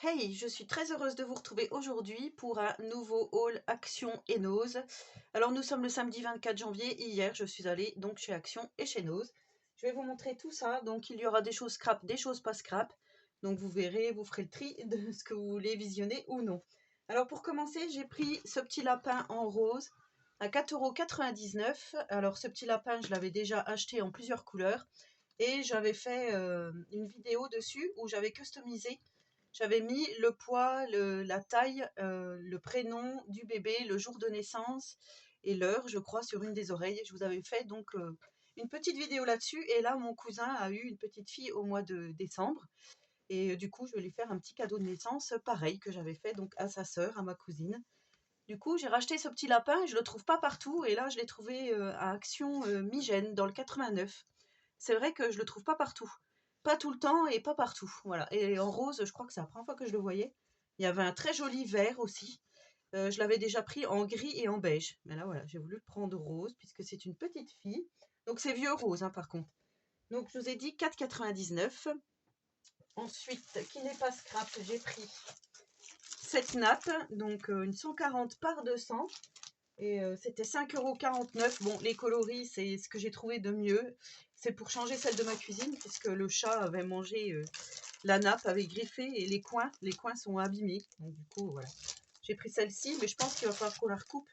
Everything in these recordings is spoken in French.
Hey, je suis très heureuse de vous retrouver aujourd'hui pour un nouveau haul Action et Nose. Alors nous sommes le samedi 24 janvier et hier je suis allée donc chez Action et chez Nose. Je vais vous montrer tout ça, donc il y aura des choses scrap, des choses pas scrap. Donc vous verrez, vous ferez le tri de ce que vous voulez visionner ou non. Alors pour commencer, j'ai pris ce petit lapin en rose à 4,99 €. Alors ce petit lapin, je l'avais déjà acheté en plusieurs couleurs et j'avais fait une vidéo dessus où j'avais customisé. J'avais mis le poids, la taille, le prénom du bébé, le jour de naissance et l'heure, je crois, sur une des oreilles. Je vous avais fait donc une petite vidéo là-dessus. Et là, mon cousin a eu une petite fille au mois de décembre. Et du coup, je vais lui faire un petit cadeau de naissance, pareil, que j'avais fait donc à sa sœur, à ma cousine. Du coup, j'ai racheté ce petit lapin et je le trouve pas partout. Et là, je l'ai trouvé à Action Migène, dans le 89. C'est vrai que je le trouve pas partout. Pas tout le temps et pas partout. Voilà. Et en rose, je crois que c'est la première fois que je le voyais. Il y avait un très joli vert aussi. Je l'avais déjà pris en gris et en beige. Mais là, voilà, j'ai voulu le prendre rose puisque c'est une petite fille. Donc c'est vieux rose, hein, par contre. Donc je vous ai dit 4,99 €. Ensuite, qui n'est pas scrap, j'ai pris cette nappe. Donc une 140 par 200. Et c'était 5,49 €. Bon, les coloris, c'est ce que j'ai trouvé de mieux. C'est pour changer celle de ma cuisine, puisque le chat avait mangé la nappe, avait griffé, et les coins sont abîmés. Donc du coup, voilà. J'ai pris celle-ci, mais je pense qu'il va falloir qu'on la recoupe,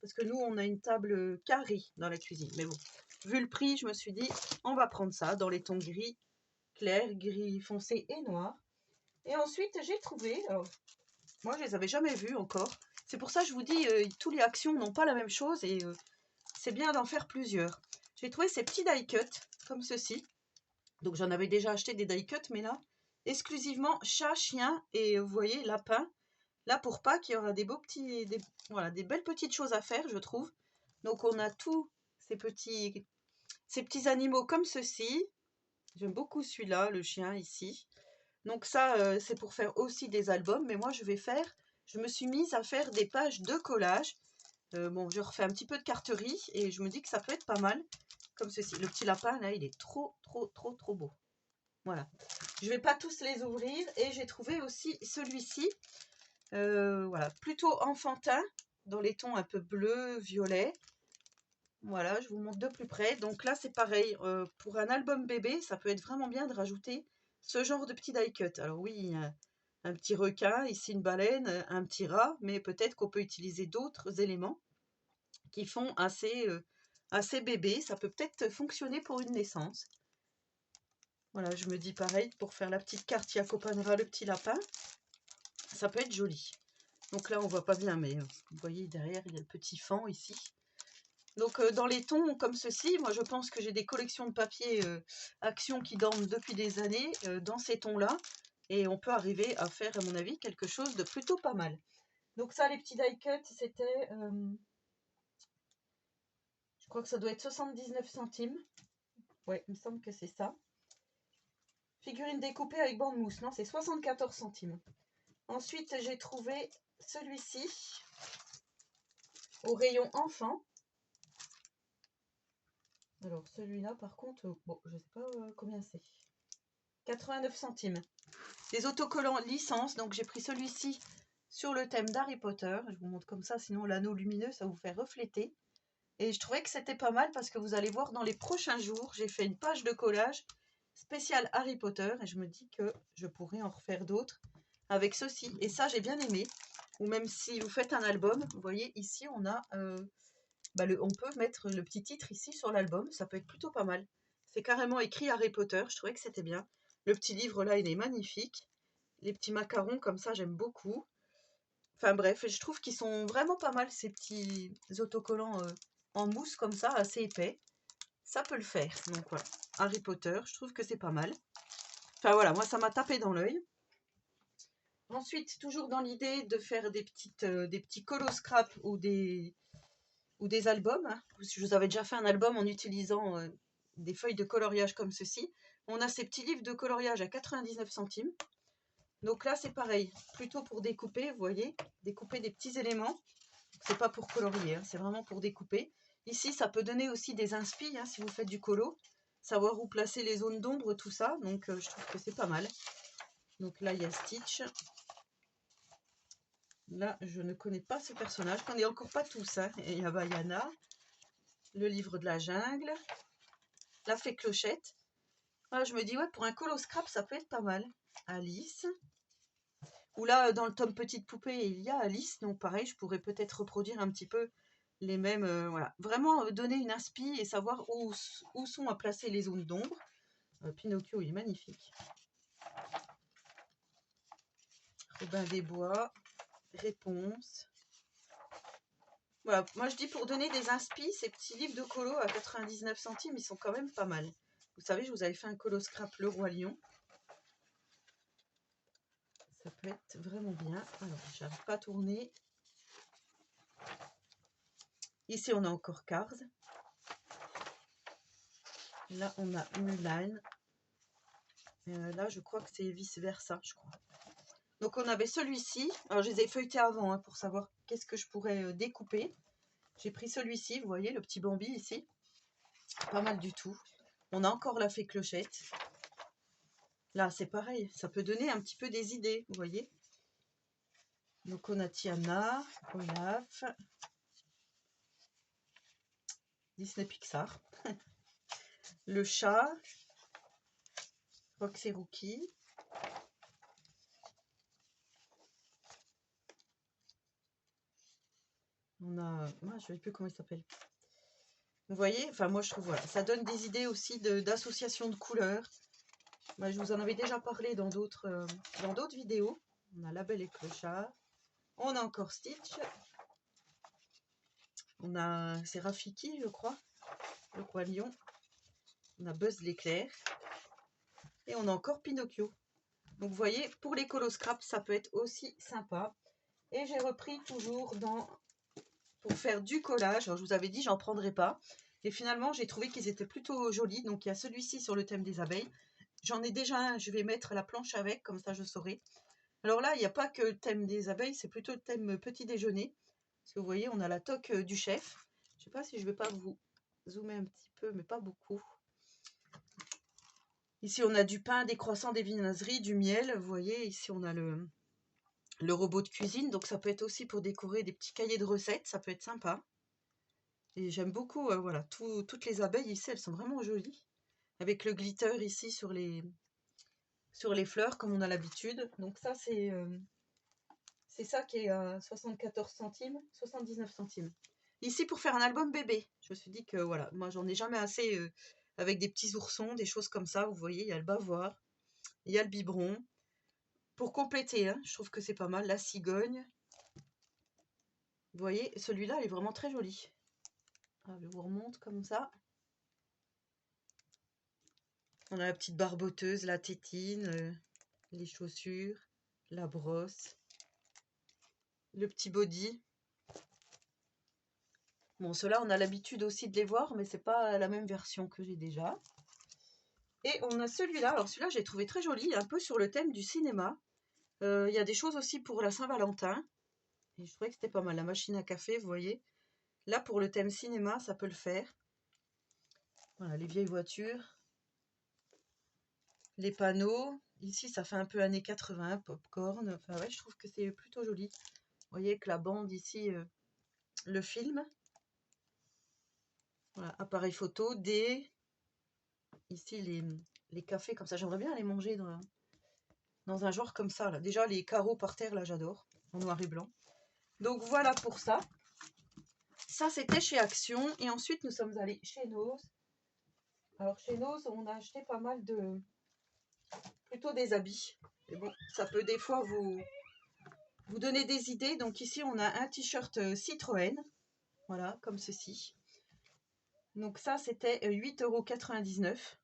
parce que nous, on a une table carrée dans la cuisine. Mais bon, vu le prix, je me suis dit, on va prendre ça, dans les tons gris clair, gris foncé et noir. Et ensuite, j'ai trouvé, alors, moi, je les avais jamais vus encore. C'est pour ça que je vous dis, tous les actions n'ont pas la même chose et c'est bien d'en faire plusieurs. J'ai trouvé ces petits die cut comme ceci. Donc j'en avais déjà acheté des die cut, mais là, exclusivement chat, chien et vous voyez, lapin. Là, pour Pâques, il y aura des beaux petits, voilà, des belles petites choses à faire, je trouve. Donc on a tous ces petits animaux comme ceci. J'aime beaucoup celui-là, le chien ici. Donc ça, c'est pour faire aussi des albums, mais moi je me suis mise à faire des pages de collage. Bon, je refais un petit peu de carterie et je me dis que ça peut être pas mal, comme ceci. Le petit lapin, là, il est trop, trop, trop, trop beau. Voilà. Je vais pas tous les ouvrir et j'ai trouvé aussi celui-ci, voilà, plutôt enfantin, dans les tons un peu bleu, violet. Voilà, je vous montre de plus près. Donc là, c'est pareil, pour un album bébé, ça peut être vraiment bien de rajouter ce genre de petit die cut. Alors oui, un petit requin, ici une baleine, un petit rat, mais peut-être qu'on peut utiliser d'autres éléments qui font assez bébé. Ça peut peut-être fonctionner pour une naissance. Voilà, je me dis pareil, pour faire la petite carte qui accompagnera le petit lapin, ça peut être joli. Donc là, on voit pas bien, mais vous voyez derrière, il y a le petit fan ici. Donc dans les tons comme ceci, moi je pense que j'ai des collections de papier Action qui dorment depuis des années dans ces tons-là. Et on peut arriver à faire, à mon avis, quelque chose de plutôt pas mal. Donc ça, les petits die cut, c'était, je crois que ça doit être 79 centimes. Ouais, il me semble que c'est ça. Figurine découpée avec bande mousse, non, c'est 74 centimes. Ensuite, j'ai trouvé celui-ci au rayon enfant. Alors celui-là, par contre, bon, je sais pas combien c'est. 89 centimes. Des autocollants licence, donc j'ai pris celui-ci sur le thème d'Harry Potter. Je vous montre comme ça, sinon l'anneau lumineux, ça vous fait refléter. Et je trouvais que c'était pas mal parce que vous allez voir dans les prochains jours, j'ai fait une page de collage spéciale Harry Potter et je me dis que je pourrais en refaire d'autres avec ceci. Et ça, j'ai bien aimé. Ou même si vous faites un album, vous voyez ici, on a, on peut mettre le petit titre ici sur l'album. Ça peut être plutôt pas mal. C'est carrément écrit Harry Potter. Je trouvais que c'était bien. Le petit livre là, il est magnifique. Les petits macarons comme ça, j'aime beaucoup. Enfin bref, je trouve qu'ils sont vraiment pas mal ces petits autocollants en mousse comme ça, assez épais. Ça peut le faire. Donc voilà, Harry Potter, je trouve que c'est pas mal. Enfin voilà, moi ça m'a tapé dans l'œil. Ensuite, toujours dans l'idée de faire des petits colos scrap ou des albums. Hein. Je vous avais déjà fait un album en utilisant des feuilles de coloriage comme ceci. On a ces petits livres de coloriage à 99 centimes. Donc là, c'est pareil, plutôt pour découper, vous voyez, découper des petits éléments. C'est pas pour colorier, hein, c'est vraiment pour découper. Ici, ça peut donner aussi des inspi, hein, si vous faites du colo, savoir où placer les zones d'ombre, tout ça. Donc, je trouve que c'est pas mal. Donc là, il y a Stitch. Là, je ne connais pas ce personnage. On n'est encore pas tous. Hein. Et il y a Bayana, le livre de la jungle, la fée Clochette. Voilà, je me dis, ouais, pour un colo scrap, ça peut être pas mal. Alice. Ou là, dans le tome Petite Poupée, il y a Alice. Donc pareil, je pourrais peut-être reproduire un petit peu les mêmes. Voilà. Vraiment donner une inspi et savoir où sont à placer les zones d'ombre. Pinocchio, il est magnifique. Robin des Bois. Réponse. Voilà, moi je dis pour donner des inspi, ces petits livres de colo à 99 centimes, ils sont quand même pas mal. Vous savez, je vous avais fait un colo scrap Le Roi Lion. Ça peut être vraiment bien. Alors, j'arrive pas à tourner. Ici, on a encore Cars. Là, on a Mulan. Là, je crois que c'est vice-versa, je crois. Donc, on avait celui-ci. Alors, je les ai feuilletés avant hein, pour savoir qu'est-ce que je pourrais découper. J'ai pris celui-ci, vous voyez, le petit Bambi ici. Pas mal du tout. On a encore la fée Clochette. Là, c'est pareil. Ça peut donner un petit peu des idées, vous voyez. Donc, on a Tiana, Olaf, Disney Pixar. Le chat, Rox et Rookie. On a... Moi, je ne sais plus comment il s'appelle. Vous voyez, enfin moi je trouve, voilà, ça donne des idées aussi d'association de couleurs. Moi, je vous en avais déjà parlé dans d'autres vidéos. On a La Belle et Clochard. On a encore Stitch. On a, c'est Rafiki, je crois, le Roi Lion. On a Buzz l'éclair. Et on a encore Pinocchio. Donc vous voyez, pour les colos scrap, ça peut être aussi sympa. Et j'ai repris toujours pour faire du collage. Alors je vous avais dit, j'en prendrai pas. Et finalement, j'ai trouvé qu'ils étaient plutôt jolis. Donc il y a celui-ci sur le thème des abeilles. J'en ai déjà un, je vais mettre la planche avec, comme ça je saurai. Alors là, il n'y a pas que le thème des abeilles, c'est plutôt le thème petit déjeuner. Parce que vous voyez, on a la toque du chef. Je ne sais pas si je ne vais pas vous zoomer un petit peu, mais pas beaucoup. Ici, on a du pain, des croissants, des viennoiseries, du miel. Vous voyez, ici, on a le robot de cuisine. Donc ça peut être aussi pour décorer des petits cahiers de recettes. Ça peut être sympa. Et j'aime beaucoup, voilà, toutes les abeilles ici, elles sont vraiment jolies. Avec le glitter ici sur les fleurs, comme on a l'habitude. Donc ça, c'est ça qui est à 74 centimes, 79 centimes. Ici, pour faire un album bébé, je me suis dit que, voilà, moi, j'en ai jamais assez avec des petits oursons, des choses comme ça. Vous voyez, il y a le bavoir, il y a le biberon. Pour compléter, hein, je trouve que c'est pas mal. La cigogne. Vous voyez, celui-là, il est vraiment très joli. Ah, je vous remonte comme ça. On a la petite barboteuse, la tétine, les chaussures, la brosse, le petit body. Bon, ceux-là, on a l'habitude aussi de les voir, mais c'est pas la même version que j'ai déjà. Et on a celui-là. Alors celui-là, j'ai trouvé très joli, un peu sur le thème du cinéma. Il y a des choses aussi pour la Saint-Valentin. Et je trouvais que c'était pas mal. La machine à café, vous voyez. Là, pour le thème cinéma, ça peut le faire. Voilà, les vieilles voitures. Les panneaux. Ici, ça fait un peu années 80, popcorn. Enfin, ouais, je trouve que c'est plutôt joli. Vous voyez que la bande ici, le film. Voilà, appareil photo, ici les cafés comme ça. J'aimerais bien aller manger dans un genre comme ça. Là. Déjà, les carreaux par terre, là, j'adore. En noir et blanc. Donc, voilà pour ça. Ça, c'était chez Action. Et ensuite, nous sommes allés chez Nose. Alors, chez Nose, on a acheté pas mal plutôt des habits. Et bon, ça peut des fois vous donner des idées. Donc, ici, on a un t-shirt Citroën. Voilà, comme ceci. Donc, ça, c'était 8,99 €.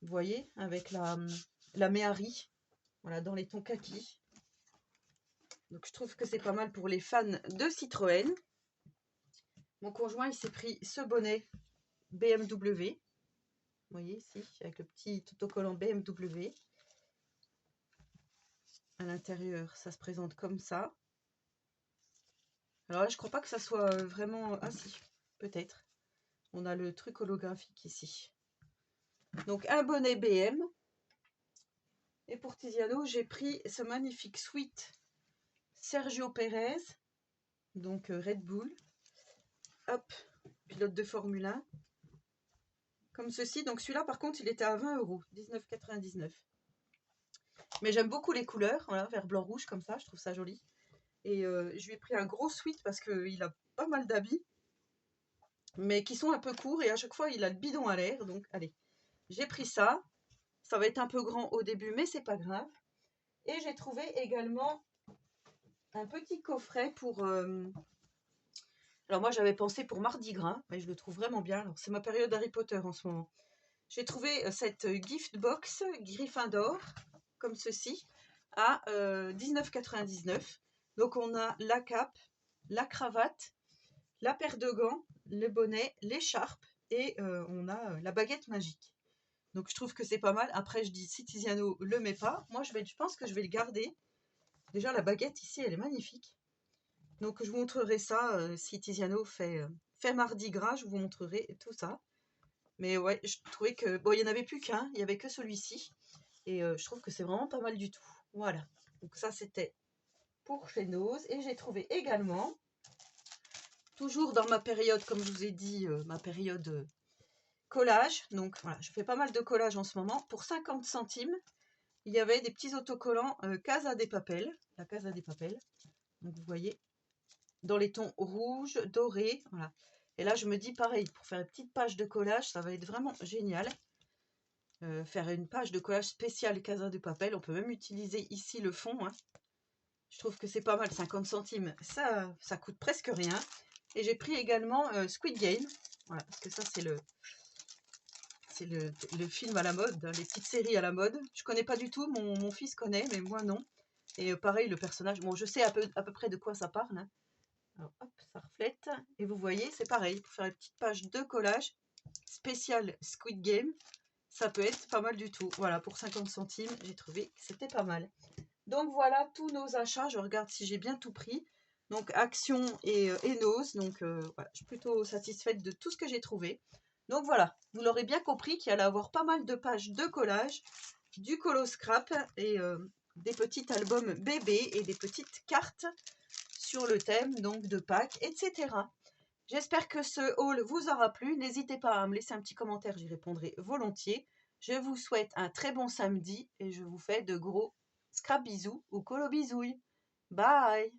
Vous voyez, avec la Méhari. Voilà, dans les tons kaki. Donc je trouve que c'est pas mal pour les fans de Citroën. Mon conjoint, il s'est pris ce bonnet BMW. Vous voyez ici, avec le petit autocollant BMW. À l'intérieur, ça se présente comme ça. Alors là, je crois pas que ça soit vraiment... Ah si, peut-être. On a le truc holographique ici. Donc un bonnet BM. Et pour Tiziano, j'ai pris ce magnifique sweat Sergio Pérez, donc Red Bull. Hop, pilote de Formule 1. Comme ceci. Donc celui-là, par contre, il était à 20 €, 19,99 €. Mais j'aime beaucoup les couleurs, voilà, vert, blanc, rouge, comme ça, je trouve ça joli. Et je lui ai pris un gros sweat parce qu'il a pas mal d'habits, mais qui sont un peu courts et à chaque fois, il a le bidon à l'air. Donc, allez, j'ai pris ça. Ça va être un peu grand au début, mais c'est pas grave. Et j'ai trouvé également un petit coffret pour... Alors moi, j'avais pensé pour Mardi Gras, mais je le trouve vraiment bien. Alors, c'est ma période Harry Potter en ce moment. J'ai trouvé cette gift box Gryffindor, comme ceci, à 19,99 €. Donc, on a la cape, la cravate, la paire de gants, le bonnet, l'écharpe et on a la baguette magique. Donc, je trouve que c'est pas mal. Après, je dis, si Tiziano le met pas, moi, je pense que je vais le garder. Déjà, la baguette ici, elle est magnifique. Donc, je vous montrerai ça si Tiziano fait Mardi Gras. Je vous montrerai tout ça. Mais ouais, je trouvais que... Bon, il n'y en avait plus qu'un, il n'y avait que celui-ci. Et je trouve que c'est vraiment pas mal du tout. Voilà. Donc ça, c'était pour chez Nose. Et j'ai trouvé également, toujours dans ma période, comme je vous ai dit, ma période collage. Donc voilà, je fais pas mal de collage en ce moment. Pour 50 centimes, il y avait des petits autocollants Casa de Papel. La Casa de Papel. Donc vous voyez, dans les tons rouge, doré. Voilà. Et là, je me dis pareil, pour faire une petite page de collage, ça va être vraiment génial. Faire une page de collage spéciale Casa de Papel. On peut même utiliser ici le fond. Hein. Je trouve que c'est pas mal, 50 centimes. Ça coûte presque rien. Et j'ai pris également Squid Game. Voilà, parce que ça, c'est le film à la mode, hein, les petites séries à la mode. Je connais pas du tout, mon fils connaît, mais moi non. Et pareil, le personnage, bon, je sais à peu près de quoi ça parle. Hein. Alors, hop, ça reflète. Et vous voyez, c'est pareil, pour faire une petite page de collage spéciale Squid Game, ça peut être pas mal du tout. Voilà, pour 50 centimes, j'ai trouvé que c'était pas mal. Donc voilà tous nos achats. Je regarde si j'ai bien tout pris. Donc Action et Nose. Donc voilà, je suis plutôt satisfaite de tout ce que j'ai trouvé. Donc voilà, vous l'aurez bien compris qu'il allait avoir pas mal de pages de collage, du colo scrap et des petits albums bébés et des petites cartes sur le thème donc de Pâques, etc. J'espère que ce haul vous aura plu. N'hésitez pas à me laisser un petit commentaire, j'y répondrai volontiers. Je vous souhaite un très bon samedi et je vous fais de gros scrap bisous ou colo bisouilles. Bye!